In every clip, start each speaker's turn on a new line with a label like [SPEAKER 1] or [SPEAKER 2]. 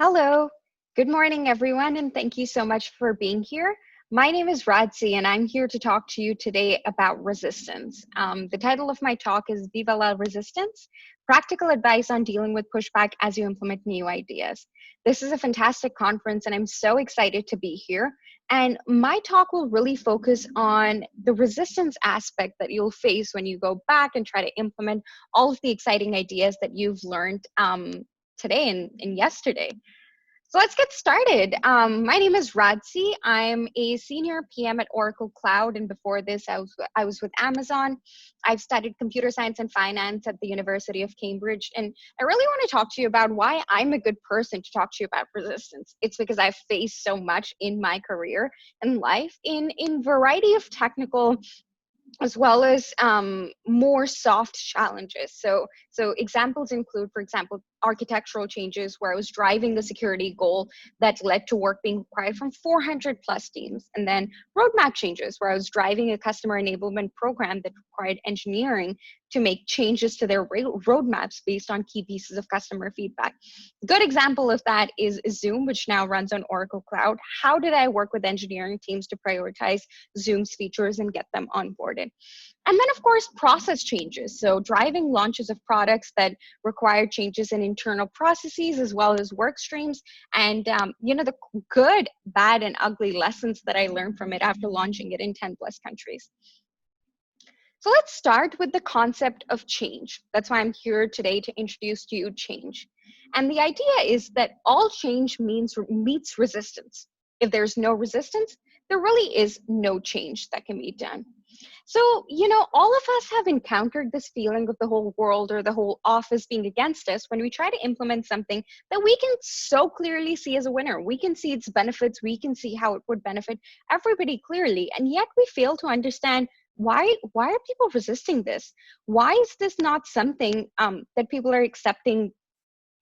[SPEAKER 1] Hello. Good morning, everyone, and thank you so much for being here. My name is Rajsi, and I'm here to talk to you today about resistance. The title of my talk is Vive la Resistance, Practical Advice on Dealing with Pushback as You Implement New Ideas. This is a fantastic conference, and I'm so excited to be here. And my talk will really focus on the resistance aspect that you'll face when you go back and try to implement all of the exciting ideas that you've learned today and yesterday. So let's get started. My name is Rajsi. I'm a senior PM at Oracle Cloud, and before this, I was with Amazon. I've studied computer science and finance at the University of Cambridge, and I really want to talk to you about why I'm a good person to talk to you about resistance. It's because I've faced so much in my career and life in variety of technical as well as more soft challenges. So examples include, for example, architectural changes where I was driving the security goal that led to work being required from 400 plus teams. And then roadmap changes where I was driving a customer enablement program that required engineering to make changes to their roadmaps based on key pieces of customer feedback. Good example of that is Zoom, which now runs on Oracle Cloud. How did I work with engineering teams to prioritize Zoom's features and get them onboarded? And then, of course, process changes. So driving launches of products that require changes in internal processes as well as work streams. And, the good, bad, and ugly lessons that I learned from it after launching it in 10 plus countries. So let's start with the concept of change. That's why I'm here today to introduce to you change. And the idea is that all change meets resistance. If there's no resistance, there really is no change that can be done. So, all of us have encountered this feeling of the whole world or the whole office being against us when we try to implement something that we can so clearly see as a winner. We can see its benefits, we can see how it would benefit everybody clearly, and yet we fail to understand why are people resisting this? Why is this not something that people are accepting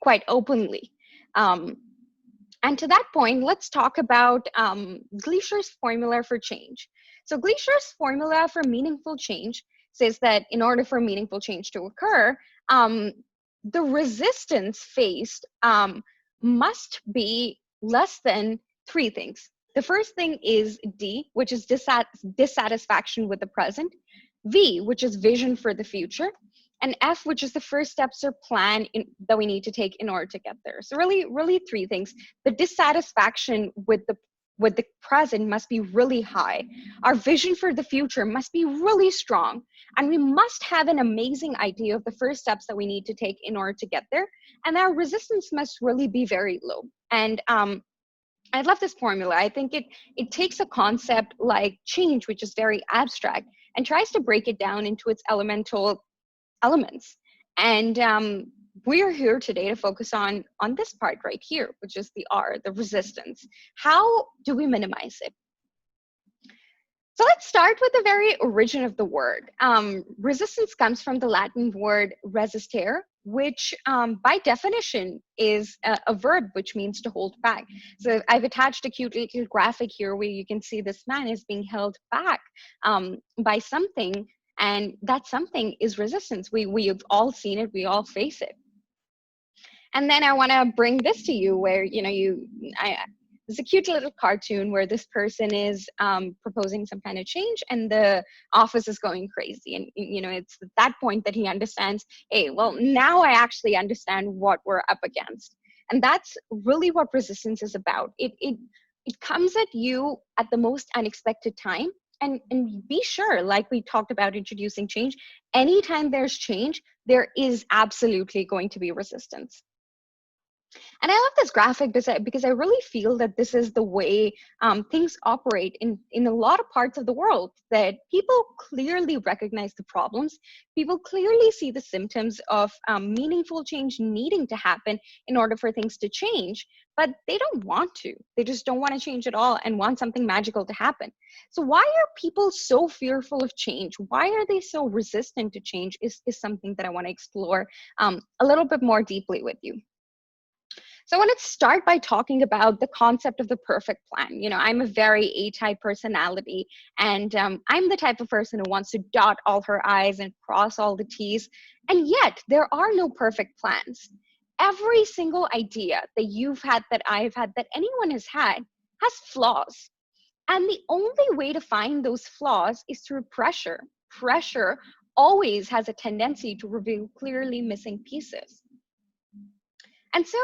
[SPEAKER 1] quite openly? And to that point, let's talk about Gleischer's formula for change. So Gleischer's formula for meaningful change says that in order for meaningful change to occur, the resistance faced must be less than three things. The first thing is D, which is dissatisfaction with the present, V, which is vision for the future, and F, which is the first steps or plan that we need to take in order to get there. So really three things. The dissatisfaction with the present must be really high. Our vision for the future must be really strong. And we must have an amazing idea of the first steps that we need to take in order to get there. And our resistance must really be very low. And I love this formula. I think it takes a concept like change, which is very abstract, and tries to break it down into its elemental elements. And we're here today to focus on this part right here, which is the R, the resistance. How do we minimize it? So let's start with the very origin of the word. Resistance comes from the Latin word resistere, which by definition is a verb, which means to hold back. So I've attached a cute little graphic here where you can see this man is being held back by something, and that something is resistance. We've all seen it, we all face it. And then I want to bring this to you where, there's a cute little cartoon where this person is proposing some kind of change and the office is going crazy. And, it's at that point that he understands, hey, well, now I actually understand what we're up against. And that's really what resistance is about. It comes at you at the most unexpected time. And be sure, like we talked about introducing change, anytime there's change, there is absolutely going to be resistance. And I love this graphic because I really feel that this is the way things operate in a lot of parts of the world, that people clearly recognize the problems. People clearly see the symptoms of meaningful change needing to happen in order for things to change, but they don't want to. They just don't want to change at all and want something magical to happen. So why are people so fearful of change? Why are they so resistant to change is something that I want to explore a little bit more deeply with you. So I want to start by talking about the concept of the perfect plan. I'm a very A-type personality, and I'm the type of person who wants to dot all her I's and cross all the T's. And yet there are no perfect plans. every single idea that you've had, that I've had, that anyone has had, has flaws. And the only way to find those flaws is through pressure. Pressure always has a tendency to reveal clearly missing pieces. And so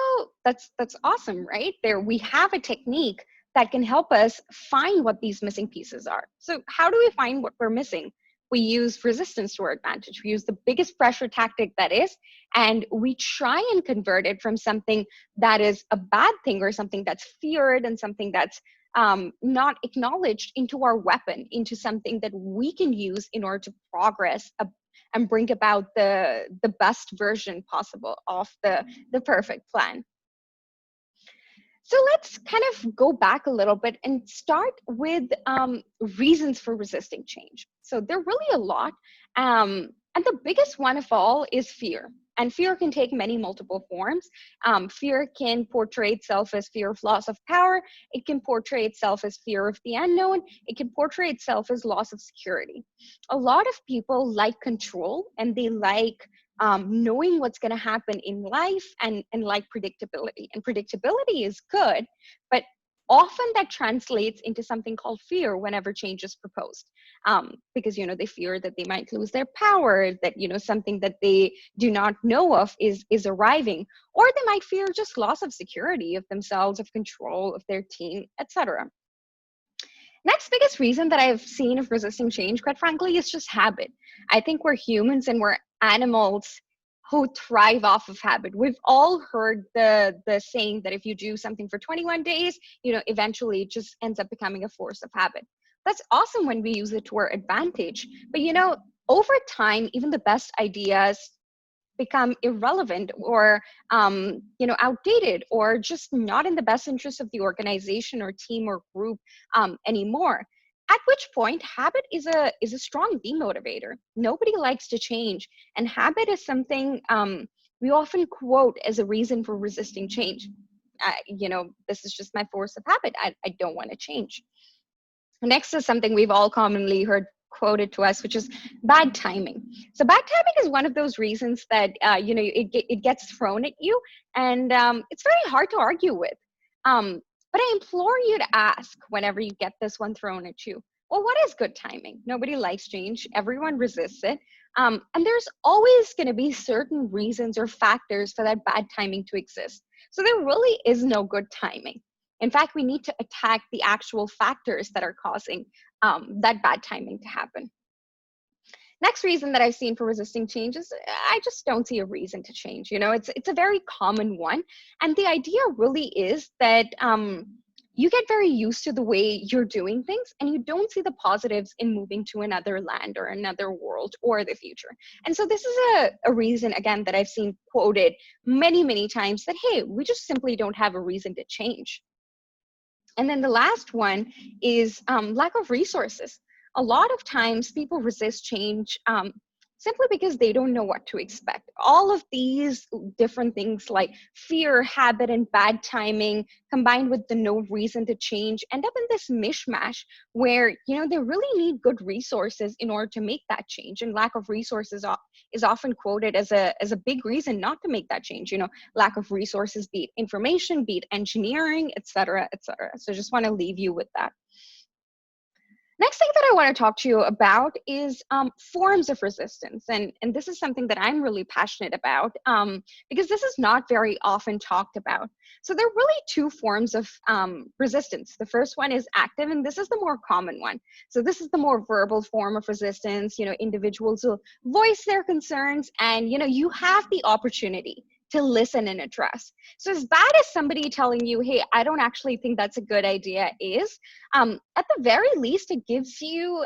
[SPEAKER 1] that's awesome, right? There we have a technique that can help us find what these missing pieces are. So how do we find what we're missing? We use resistance to our advantage. We use the biggest pressure tactic that is, and we try and convert it from something that is a bad thing or something that's feared and something that's not acknowledged into our weapon, into something that we can use in order to progress and bring about the best version possible of the perfect plan. So let's kind of go back a little bit and start with reasons for resisting change. So there are really a lot. And the biggest one of all is fear. And fear can take many multiple forms. Fear can portray itself as fear of loss of power. It can portray itself as fear of the unknown. It can portray itself as loss of security. A lot of people like control, and they like knowing what's going to happen in life, and like predictability. And predictability is good, but often that translates into something called fear whenever change is proposed, because they fear that they might lose their power, that something that they do not know of is arriving, or they might fear just loss of security of themselves, of control of their team, etc. Next biggest reason that I've seen of resisting change, quite frankly, is just habit. I think we're humans and we're animals who thrive off of habit. We've all heard the saying that if you do something for 21 days, eventually it just ends up becoming a force of habit. That's awesome when we use it to our advantage. But over time, even the best ideas become irrelevant or outdated, or just not in the best interest of the organization or team or group anymore. At which point, habit is a strong demotivator. Nobody likes to change, and habit is something we often quote as a reason for resisting change. This is just my force of habit. I don't want to change. Next is something we've all commonly heard quoted to us, which is bad timing. So bad timing is one of those reasons that it gets thrown at you, and it's very hard to argue with. But I implore you to ask whenever you get this one thrown at you, well, what is good timing? Nobody likes change. Everyone resists it. And there's always going to be certain reasons or factors for that bad timing to exist. So there really is no good timing. In fact, we need to attack the actual factors that are causing that bad timing to happen. Next reason that I've seen for resisting change is I just don't see a reason to change. It's a very common one. And the idea really is that you get very used to the way you're doing things, and you don't see the positives in moving to another land or another world or the future. And so this is a reason, again, that I've seen quoted many, many times, that, hey, we just simply don't have a reason to change. And then the last one is lack of resources. A lot of times people resist change simply because they don't know what to expect. All of these different things like fear, habit, and bad timing, combined with the no reason to change, end up in this mishmash where, they really need good resources in order to make that change. And lack of resources is often quoted as a big reason not to make that change. Lack of resources, be it information, be it engineering, et cetera, et cetera. So I just want to leave you with that. Next thing that I want to talk to you about is forms of resistance. And this is something that I'm really passionate about because this is not very often talked about. So there are really two forms of resistance. The first one is active, and this is the more common one. So this is the more verbal form of resistance. Individuals will voice their concerns, and you have the opportunity to listen and address. So as bad as somebody telling you, hey, I don't actually think that's a good idea is, at the very least, it gives you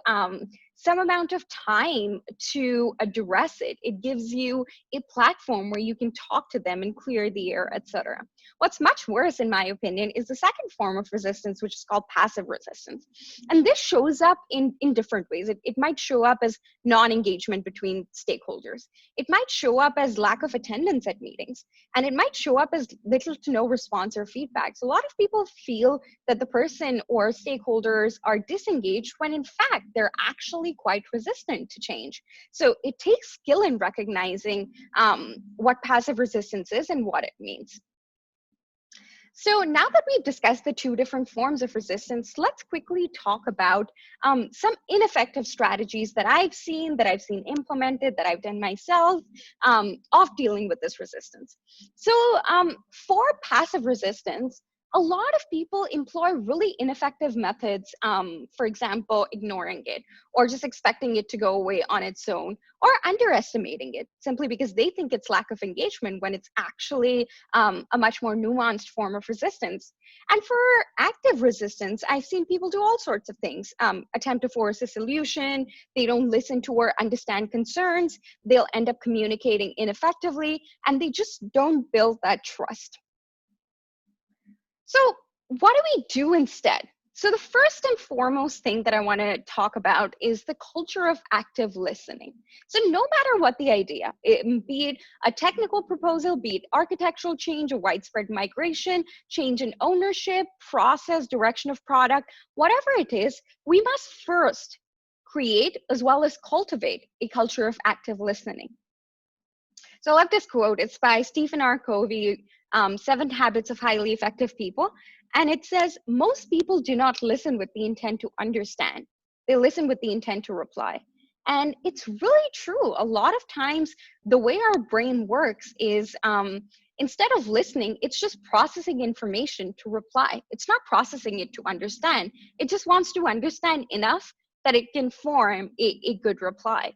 [SPEAKER 1] some amount of time to address it. It gives you a platform where you can talk to them and clear the air, etc. What's much worse, in my opinion, is the second form of resistance, which is called passive resistance. And this shows up in different ways. It might show up as non-engagement between stakeholders. It might show up as lack of attendance at meetings. And it might show up as little to no response or feedback. So a lot of people feel that the person or stakeholders are disengaged when in fact they're actually actually quite resistant to change. So it takes skill in recognizing what passive resistance is and what it means. So now that we've discussed the two different forms of resistance, let's quickly talk about some ineffective strategies that I've seen implemented, that I've done myself, of dealing with this resistance. So for passive resistance, a lot of people employ really ineffective methods, for example, ignoring it, or just expecting it to go away on its own, or underestimating it simply because they think it's lack of engagement when it's actually a much more nuanced form of resistance. And for active resistance, I've seen people do all sorts of things, attempt to force a solution, they don't listen to or understand concerns, they'll end up communicating ineffectively, and they just don't build that trust. So what do we do instead? So the first and foremost thing that I want to talk about is the culture of active listening. So no matter what the idea, be it a technical proposal, be it architectural change, a widespread migration, change in ownership, process, direction of product, whatever it is, we must first create as well as cultivate a culture of active listening. So I love this quote. It's by Stephen R. Covey, 7 Habits of Highly Effective People. And it says, most people do not listen with the intent to understand. They listen with the intent to reply. And it's really true. A lot of times, the way our brain works is instead of listening, it's just processing information to reply. It's not processing it to understand. It just wants to understand enough that it can form a good reply.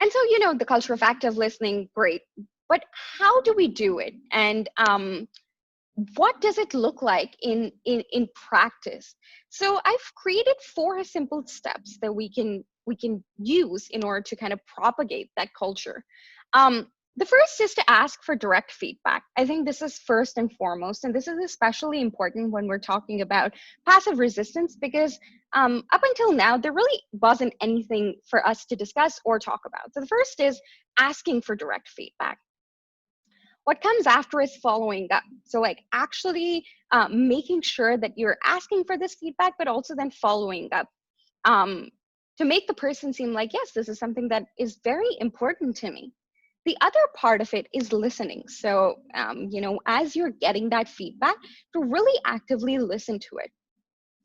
[SPEAKER 1] And so, the culture of active listening, great. But how do we do it? And what does it look like in practice? So I've created 4 simple steps that we can use in order to kind of propagate that culture. The first is to ask for direct feedback. I think this is first and foremost, and this is especially important when we're talking about passive resistance, because up until now, there really wasn't anything for us to discuss or talk about. So the first is asking for direct feedback. What comes after is following up. So like actually making sure that you're asking for this feedback, but also then following up to make the person seem like, yes, this is something that is very important to me. The other part of it is listening. So, as you're getting that feedback, to really actively listen to it.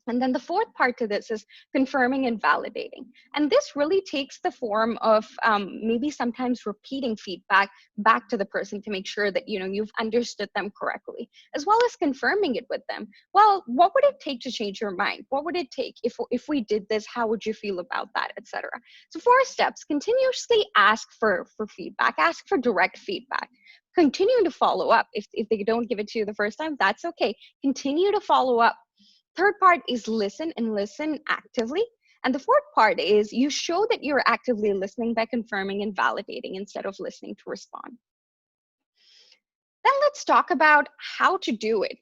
[SPEAKER 1] And then the fourth part to this is confirming and validating. And this really takes the form of maybe sometimes repeating feedback back to the person to make sure that, you've understood them correctly, as well as confirming it with them. Well, what would it take to change your mind? What would it take if we did this? How would you feel about that, etc.? So 4 steps: continuously ask for feedback, ask for direct feedback. Continue to follow up. If they don't give it to you the first time, that's okay. Continue to follow up. Third part is listen, and listen actively. And the fourth part is you show that you're actively listening by confirming and validating instead of listening to respond. Then let's talk about how to do it.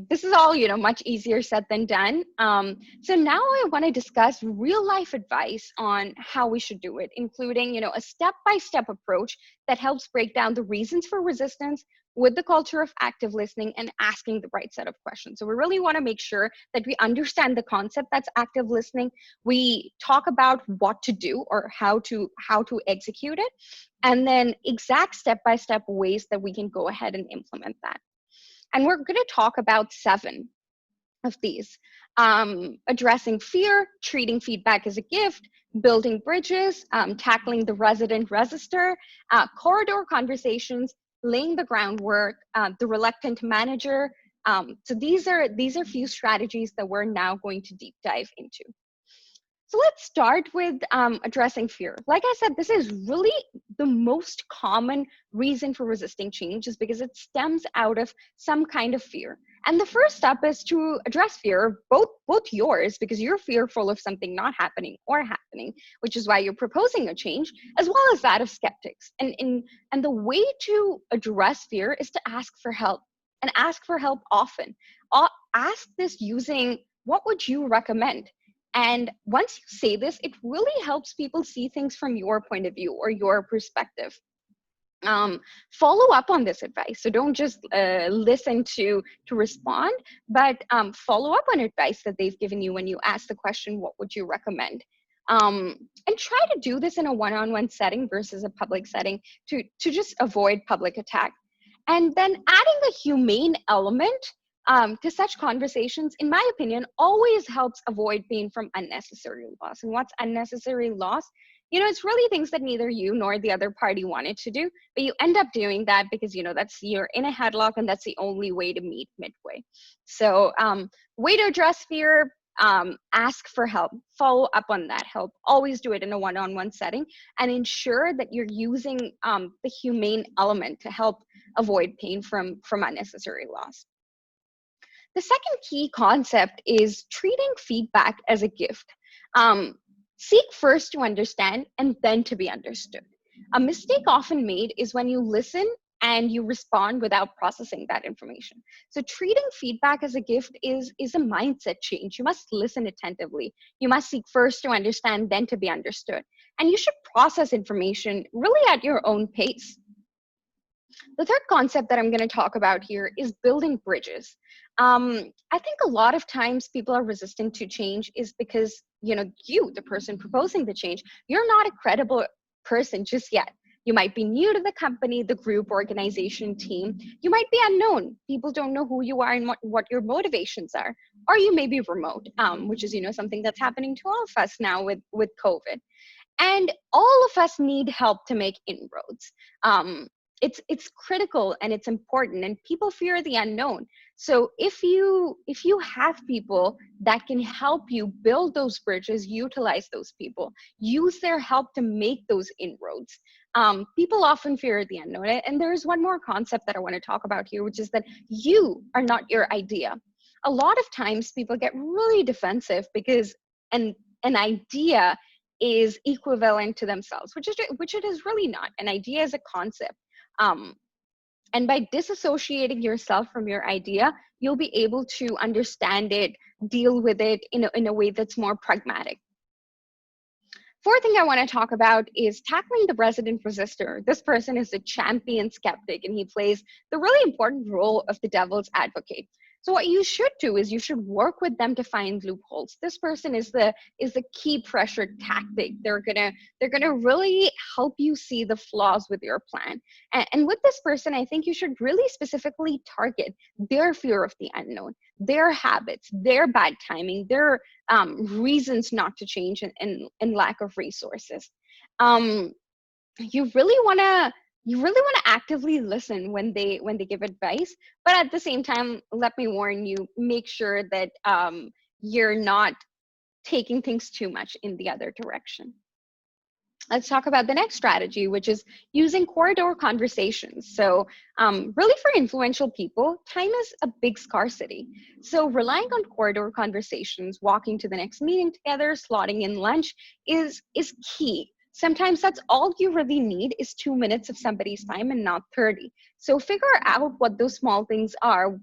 [SPEAKER 1] This is all, much easier said than done. So now I want to discuss real life advice on how we should do it, including, a step-by-step approach that helps break down the reasons for resistance with the culture of active listening and asking the right set of questions. So we really want to make sure that we understand the concept that's active listening. We talk about what to do or how to execute it, and then exact step-by-step ways that we can go ahead and implement that. And we're going to talk about 7 of these. Addressing fear, treating feedback as a gift, building bridges, tackling the resident resistor, corridor conversations, laying the groundwork, the reluctant manager. So these are few strategies that we're now going to deep dive into. So let's start with addressing fear. Like I said, this is really the most common reason for resisting change, is because it stems out of some kind of fear. And the first step is to address fear, both yours, because you're fearful of something not happening or happening, which is why you're proposing a change, as well as that of skeptics. And the way to address fear is to ask for help, and ask for help often. Ask this using, what would you recommend? And once you say this, it really helps people see things from your point of view or your perspective. Follow up on this advice. So don't just listen to respond, but follow up on advice that they've given you when you ask the question, what would you recommend? And try to do this in a one-on-one setting versus a public setting to just avoid public attack. And then adding a humane element to such conversations, in my opinion, always helps avoid pain from unnecessary loss. And what's unnecessary loss? It's really things that neither you nor the other party wanted to do, but you end up doing that because, you're in a headlock and that's the only way to meet midway. So way to address fear, ask for help, follow up on that help, always do it in a one-on-one setting, and ensure that you're using the humane element to help avoid pain from unnecessary loss. The second key concept is treating feedback as a gift. Seek first to understand and then to be understood. A mistake often made is when you listen and you respond without processing that information. So treating feedback as a gift is a mindset change. You must listen attentively. You must seek first to understand, then to be understood. And you should process information really at your own pace. The third concept that I'm going to talk about here is building bridges. I think a lot of times people are resistant to change is because, you, the person proposing the change, you're not a credible person just yet. You might be new to the company, the group, organization, team. You might be unknown. People don't know who you are and what your motivations are. Or you may be remote, which is, something that's happening to all of us now with COVID. And all of us need help to make inroads. It's critical and it's important, and people fear the unknown. So if you have people that can help you build those bridges, utilize those people, use their help to make those inroads. People often fear the unknown. And there's one more concept that I want to talk about here, which is that you are not your idea. A lot of times people get really defensive because an idea is equivalent to themselves, which it is really not. An idea is a concept. And by disassociating yourself from your idea, you'll be able to understand it, deal with it in a way that's more pragmatic. Fourth thing I want to talk about is tackling the resident resistor. This person is a champion skeptic, and he plays the really important role of the devil's advocate. So what you should do is you should work with them to find loopholes. This person is the key pressure tactic. They're gonna really help you see the flaws with your plan. And with this person, I think you should really specifically target their fear of the unknown, their habits, their bad timing, their reasons not to change, and lack of resources. You really want to actively listen when they give advice, but at the same time, let me warn you, make sure that you're not taking things too much in the other direction. Let's talk about the next strategy, which is using corridor conversations. So really for influential people, time is a big scarcity. So relying on corridor conversations, walking to the next meeting together, slotting in lunch is key. Sometimes that's all you really need is 2 minutes of somebody's time and not 30. So figure out what those small things are,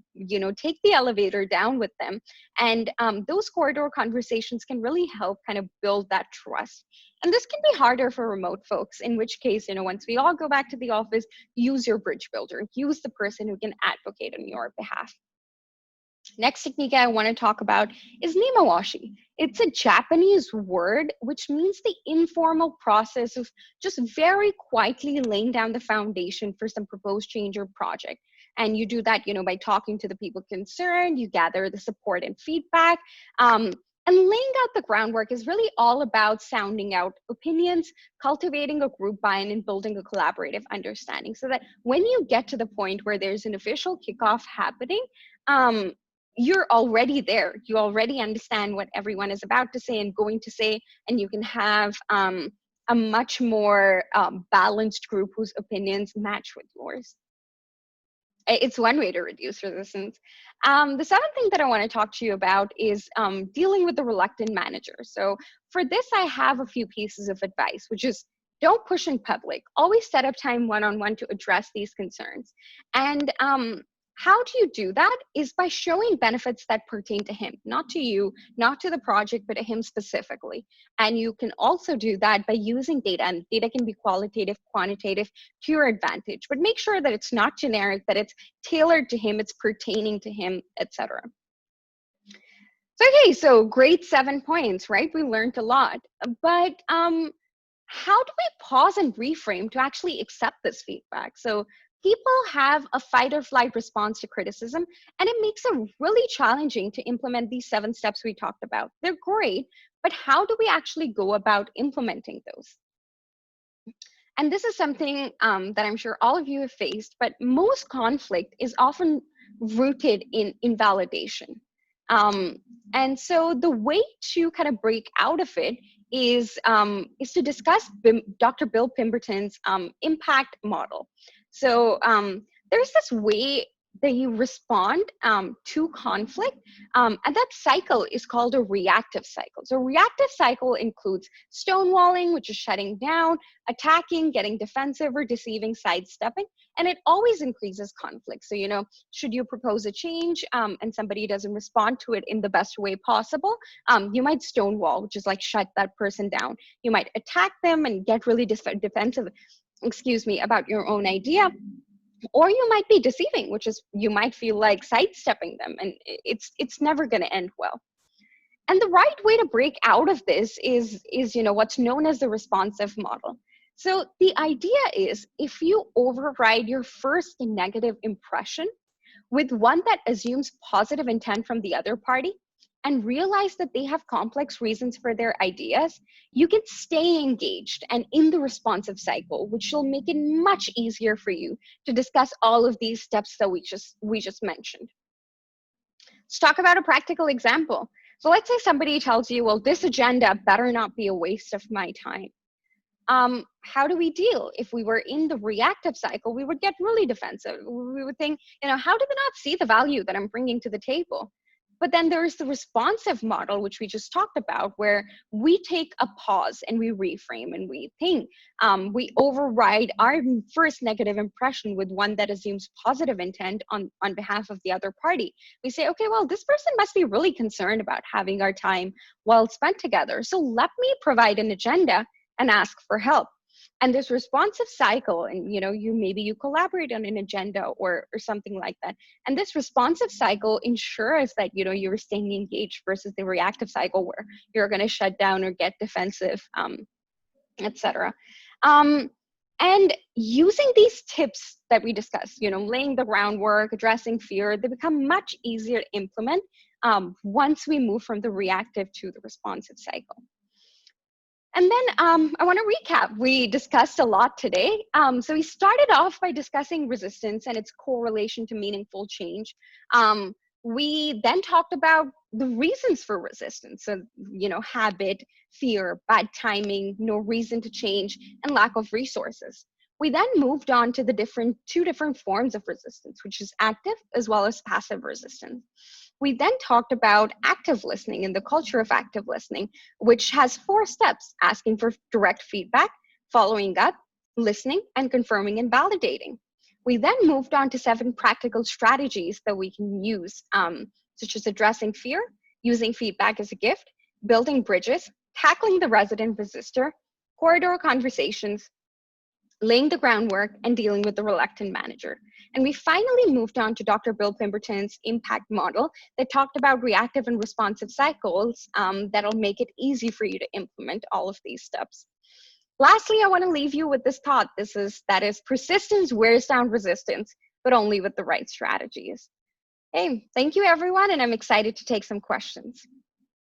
[SPEAKER 1] take the elevator down with them. And those corridor conversations can really help kind of build that trust. And this can be harder for remote folks, in which case, once we all go back to the office, use your bridge builder, use the person who can advocate on your behalf. Next technique I want to talk about is nemawashi. It's a Japanese word which means the informal process of just very quietly laying down the foundation for some proposed change or project. And you do that, by talking to the people concerned, you gather the support and feedback. And laying out the groundwork is really all about sounding out opinions, cultivating a group buy-in, and building a collaborative understanding so that when you get to the point where there's an official kickoff happening, you're already there. You already understand what everyone is about to say and going to say, and you can have a much more balanced group whose opinions match with yours. It's one way to reduce resistance. The seventh thing that I want to talk to you about is dealing with the reluctant manager. So for this, I have a few pieces of advice, which is don't push in public. Always set up time one-on-one to address these concerns. And how do you do that is by showing benefits that pertain to him, not to you, not to the project, but to him specifically. And you can also do that by using data, and data can be qualitative, quantitative, to your advantage, but make sure that it's not generic, that it's tailored to him, it's pertaining to him, etc. Okay, so great 7 points, right? We learned a lot. But how do we pause and reframe to actually accept this feedback? So people have a fight or flight response to criticism, and it makes it really challenging to implement these 7 steps we talked about. They're great, but how do we actually go about implementing those? And this is something that I'm sure all of you have faced, but most conflict is often rooted in invalidation. Um, and so the way to kind of break out of it is to discuss Dr. Bill Pemberton's impact model. So there's this way that you respond to conflict, and that cycle is called a reactive cycle. So reactive cycle includes stonewalling, which is shutting down, attacking, getting defensive, or deceiving, sidestepping, and it always increases conflict. So, should you propose a change and somebody doesn't respond to it in the best way possible, you might stonewall, which is like shut that person down. You might attack them and get really defensive, about your own idea. Or you might be deceiving, which is you might feel like sidestepping them, and it's never going to end well. And the right way to break out of this is what's known as the responsive model. So the idea is, if you override your first negative impression with one that assumes positive intent from the other party and realize that they have complex reasons for their ideas, you can stay engaged and in the responsive cycle, which will make it much easier for you to discuss all of these steps that we just mentioned. Let's talk about a practical example. So let's say somebody tells you, well, this agenda better not be a waste of my time. How do we deal? If we were in the reactive cycle, we would get really defensive. We would think, how do they not see the value that I'm bringing to the table? But then there's the responsive model, which we just talked about, where we take a pause and we reframe and we think. We override our first negative impression with one that assumes positive intent on behalf of the other party. We say, okay, well, this person must be really concerned about having our time well spent together. So let me provide an agenda and ask for help. And this responsive cycle, and you collaborate on an agenda or something like that. And this responsive cycle ensures that you're staying engaged versus the reactive cycle where you're going to shut down or get defensive, etc. And using these tips that we discussed, laying the groundwork, addressing fear, they become much easier to implement once we move from the reactive to the responsive cycle. And then I want to recap. We discussed a lot today. So we started off by discussing resistance and its correlation to meaningful change. We then talked about the reasons for resistance. So, habit, fear, bad timing, no reason to change, and lack of resources. We then moved on to the two different forms of resistance, which is active as well as passive resistance. We then talked about active listening and the culture of active listening, which has 4 steps: asking for direct feedback, following up, listening, and confirming and validating. We then moved on to 7 practical strategies that we can use, such as addressing fear, using feedback as a gift, building bridges, tackling the resident resistor, corridor conversations, laying the groundwork, and dealing with the reluctant manager. And we finally moved on to Dr. Bill Pemberton's impact model that talked about reactive and responsive cycles that'll make it easy for you to implement all of these steps. Lastly, I want to leave you with this thought. That is, persistence wears down resistance, but only with the right strategies. Hey, thank you everyone, and I'm excited to take some questions.